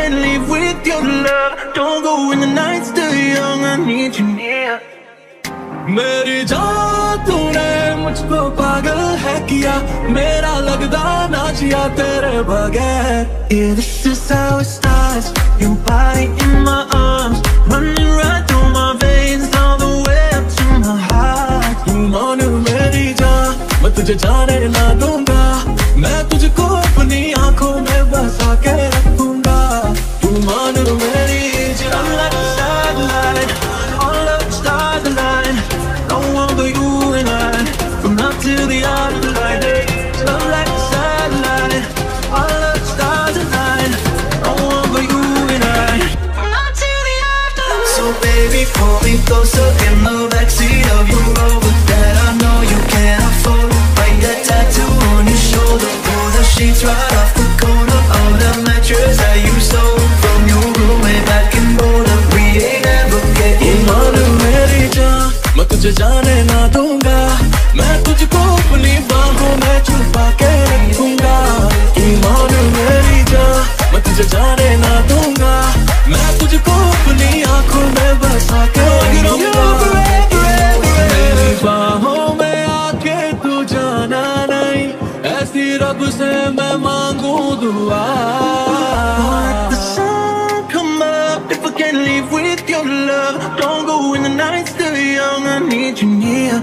can't leave with your love. Don't go when the night's still young, I need you near. मेरी जान तूने मुझको पागल है किया, मेरा लगदा ना जिया तेरे बगैर. Yeah, this is how it starts. Your body in my arms, running right through my veins, all the way up to my heart. तू मान मेरी जान, मैं तुझे जाने ना दूंगा, मैं तुझको अपनी आँखों में बसा के रखूंगा. तू मान मेरी जान. I'm like a satellite, all of the stars align. No one but you and I, from now till the afterlife. I'm like a satellite, all of the stars align. No one but you and I, from now till the afterlife. So baby, pull me closer in the backseat of your Rover that I know you can't afford. Bite that tattoo on your shoulder, pull the sheets right off the corner of that mattress that you stole from your roommate back in Boulder. We ain't ever getting older. मेरी जान, मैं तुझे जाने ना दूंगा, मैं तुझको अपनी बाहों में छुपा के रखूंगा. तू मान मेरी जान, मैं तुझे जाने ना दूंगा, मैं तुझको अपनी आँखों में बसा के रखूंगा. मेरी बाहों में आके तू जाना नहीं, ऐसी रब से मैं मांगू दुआ. Let the sun come up if I can't leave with your love. Don't go when the night's still young, I need you near.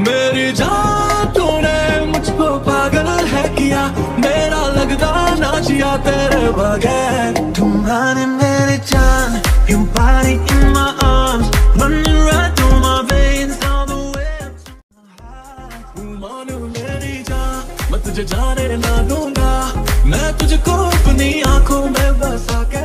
मेरी जान तूने मुझको पागल है किया, मेरा लगदा ना जिया तेरे बगैर. तुम्हारे मेरी जान, your body in my arms, running right through my veins, all the way up to my heart. तू मान मेरी जान, मैं तुझे जाने ना दूंगा, मैं तुझको अपनी आँखों में बसा के